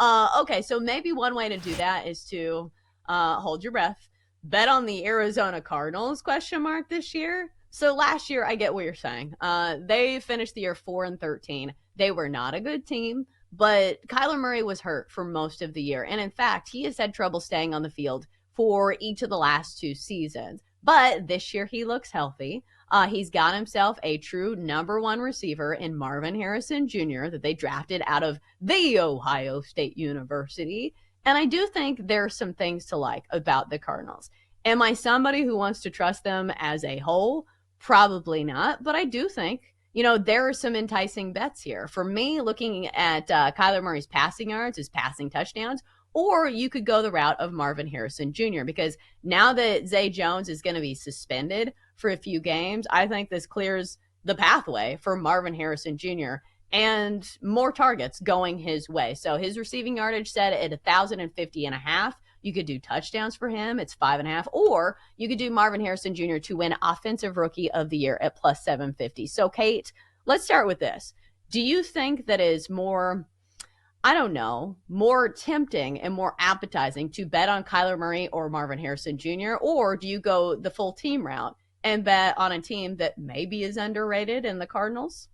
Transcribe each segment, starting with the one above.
Okay, so maybe one way to do that is to hold your breath, bet on the Arizona Cardinals question mark this year. So last year, I get what you're saying. They finished the year 4-13. They were not a good team, but Kyler Murray was hurt for most of the year, and in fact, he has had trouble staying on the field for each of the last two seasons. But this year, he looks healthy. He's got himself a true number one receiver in Marvin Harrison Jr. that they drafted out of the Ohio State University. And I do think there are some things to like about the Cardinals. Am I somebody who wants to trust them as a whole? Probably not. But I do think, there are some enticing bets here. For me, looking at Kyler Murray's passing yards, his passing touchdowns, or you could go the route of Marvin Harrison Jr. because now that Zay Jones is going to be suspended for a few games, I think this clears the pathway for Marvin Harrison Jr. and more targets going his way. So his receiving yardage set at 1,050.5. You could do touchdowns for him. It's 5.5. Or you could do Marvin Harrison Jr. to win Offensive Rookie of the Year at plus 750. So, Kate, let's start with this. Do you think that is more, I don't know, more tempting and more appetizing to bet on Kyler Murray or Marvin Harrison Jr.? Or do you go the full team route and bet on a team that maybe is underrated in the Cardinals?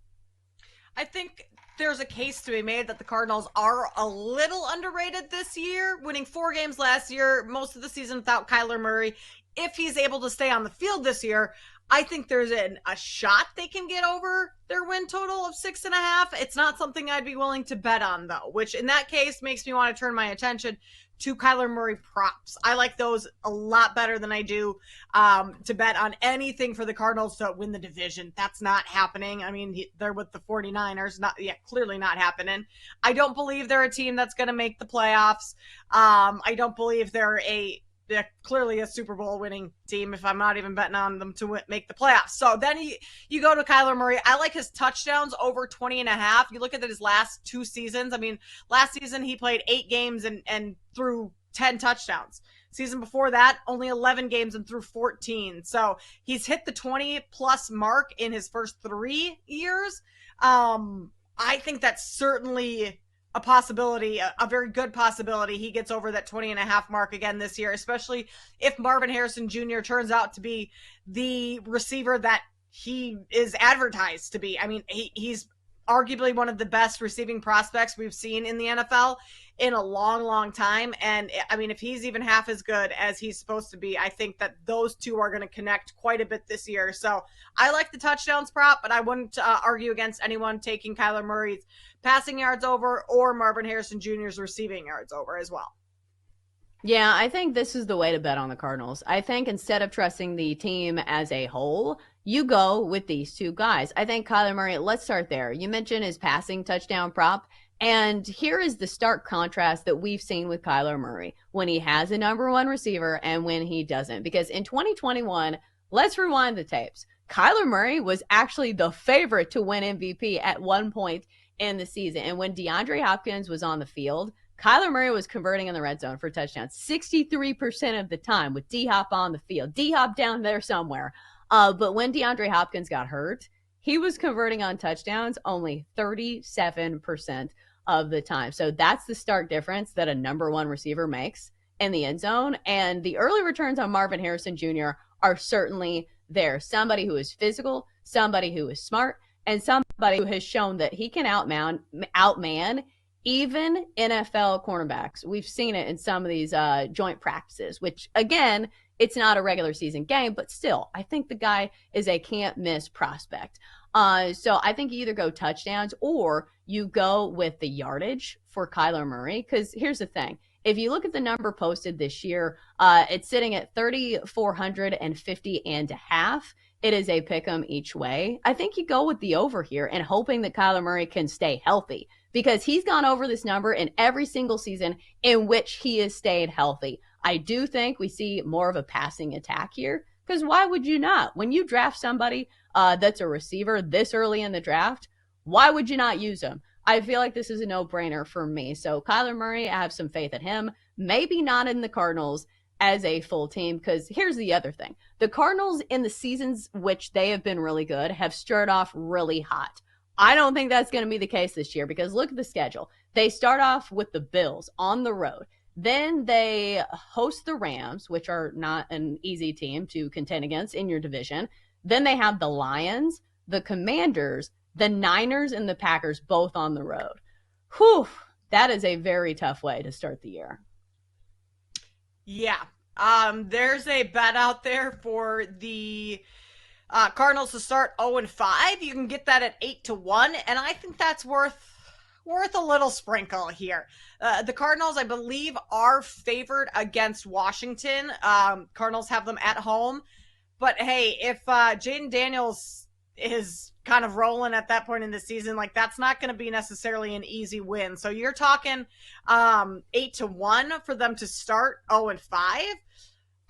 I think there's a case to be made that the Cardinals are a little underrated this year, winning 4 games last year, most of the season without Kyler Murray. If he's able to stay on the field this year, I think there's a shot they can get over their win total of 6.5. It's not something I'd be willing to bet on, though, which in that case makes me want to turn my attention to Kyler Murray props. I like those a lot better than I do to bet on anything for the Cardinals to win the division. That's not happening. I mean, they're with the 49ers. Clearly not happening. I don't believe they're a team that's going to make the playoffs. I don't believe they're clearly a Super Bowl winning team if I'm not even betting on them to make the playoffs. So then you go to Kyler Murray. I like his touchdowns over 20.5. You look at his last 2 seasons. I mean, last season he played 8 games and threw 10 touchdowns. Season before that, only 11 games and threw 14. So he's hit the 20-plus mark in his first 3 years. I think that's certainly a possibility, a very good possibility he gets over that 20.5 mark again this year, especially if Marvin Harrison Jr. turns out to be the receiver that he is advertised to be. I mean, he's arguably one of the best receiving prospects we've seen in the NFL in a long, long time. And I mean, if he's even half as good as he's supposed to be, I think that those two are going to connect quite a bit this year. So I like the touchdowns prop, but I wouldn't argue against anyone taking Kyler Murray's passing yards over or Marvin Harrison Jr.'s receiving yards over as well. Yeah, I think this is the way to bet on the Cardinals. I think instead of trusting the team as a whole, you go with these two guys. I think Kyler Murray, let's start there. You mentioned his passing touchdown prop. And here is the stark contrast that we've seen with Kyler Murray when he has a number one receiver and when he doesn't. Because in 2021, let's rewind the tapes. Kyler Murray was actually the favorite to win MVP at one point in the season. And when DeAndre Hopkins was on the field, Kyler Murray was converting in the red zone for touchdowns 63% of the time with D-Hop on the field. D-Hop down there somewhere. But when DeAndre Hopkins got hurt, he was converting on touchdowns only 37% of the time. So that's the stark difference that a number one receiver makes in the end zone. And the early returns on Marvin Harrison Jr. are certainly there. Somebody who is physical, somebody who is smart, and somebody who has shown that he can outman even NFL cornerbacks. We've seen it in some of these joint practices, which again, it's not a regular season game, but still, I think the guy is a can't miss prospect. So I think you either go touchdowns or you go with the yardage for Kyler Murray. Because here's the thing. If you look at the number posted this year, it's sitting at 3,450.5. It is a pick 'em each way. I think you go with the over here and hoping that Kyler Murray can stay healthy because he's gone over this number in every single season in which he has stayed healthy. I do think we see more of a passing attack here because why would you not? When you draft somebody that's a receiver this early in the draft, why would you not use them? I feel like this is a no-brainer for me. So Kyler Murray, I have some faith in him. Maybe not in the Cardinals as a full team because here's the other thing. The Cardinals in the seasons which they have been really good have started off really hot. I don't think that's going to be the case this year because look at the schedule. They start off with the Bills on the road. Then they host the Rams, which are not an easy team to contend against in your division. Then they have the Lions, the Commanders, the Niners, and the Packers both on the road. Whew, that is a very tough way to start the year. Yeah. There's a bet out there for the Cardinals to start 0-5. You can get that at 8-1, and I think that's worth a little sprinkle here. The Cardinals, I believe, are favored against Washington. Cardinals have them at home, but hey, if Jaden Daniels is kind of rolling at that point in the season, like that's not going to be necessarily an easy win. So you're talking 8-1 for them to start 0-5.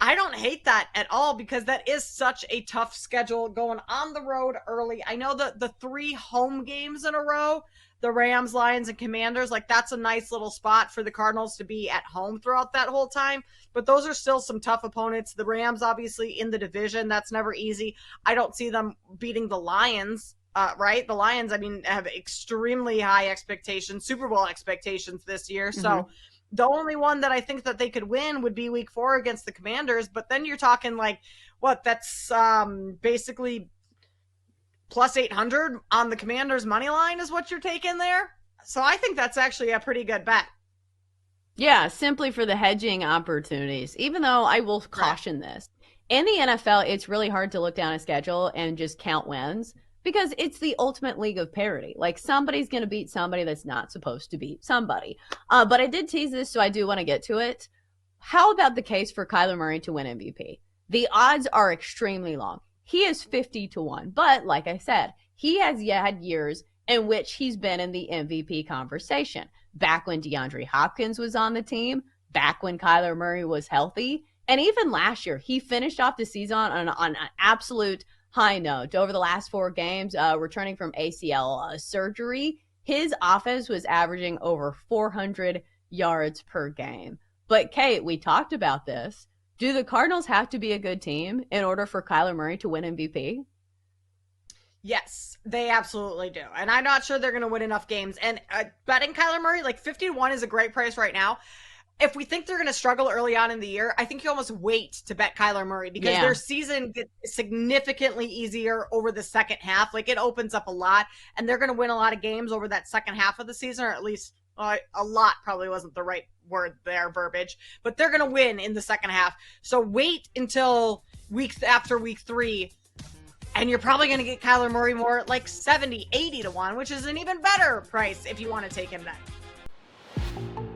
I don't hate that at all because that is such a tough schedule going on the road early. I know that the 3 home games in a row, the Rams, Lions, and Commanders, like that's a nice little spot for the Cardinals to be at home throughout that whole time. But those are still some tough opponents. The Rams, obviously, in the division, that's never easy. I don't see them beating the Lions, right? The Lions, I mean, have extremely high expectations, Super Bowl expectations this year. So Mm-hmm. the only one that I think that they could win would be week 4 against the Commanders. But then you're talking like, what, that's basically plus 800 on the Commanders money line is what you're taking there. So I think that's actually a pretty good bet. Yeah, simply for the hedging opportunities. Even though I will Right. caution this. In the NFL, it's really hard to look down a schedule and just count wins because it's the ultimate league of parity. Like somebody's going to beat somebody that's not supposed to beat somebody. But I did tease this, so I do want to get to it. How about the case for Kyler Murray to win MVP? The odds are extremely long. He is 50-1, but like I said, he has had years in which he's been in the MVP conversation. Back when DeAndre Hopkins was on the team, back when Kyler Murray was healthy, and even last year, he finished off the season on an absolute high note. Over the last 4 games, returning from ACL surgery, his offense was averaging over 400 yards per game. But Kate, we talked about this. Do the Cardinals have to be a good team in order for Kyler Murray to win MVP? Yes, they absolutely do. And I'm not sure they're going to win enough games. And betting Kyler Murray, like 50-1 is a great price right now. If we think they're going to struggle early on in the year, I think you almost wait to bet Kyler Murray because Yeah. their season gets significantly easier over the second half. Like it opens up a lot, and they're going to win a lot of games over that second half of the season, or at least a lot probably wasn't the right word there, verbiage, but they're going to win in the second half. So wait until week after week 3 and you're probably going to get Kyler Murray more like 70, 80-1, which is an even better price if you want to take him then.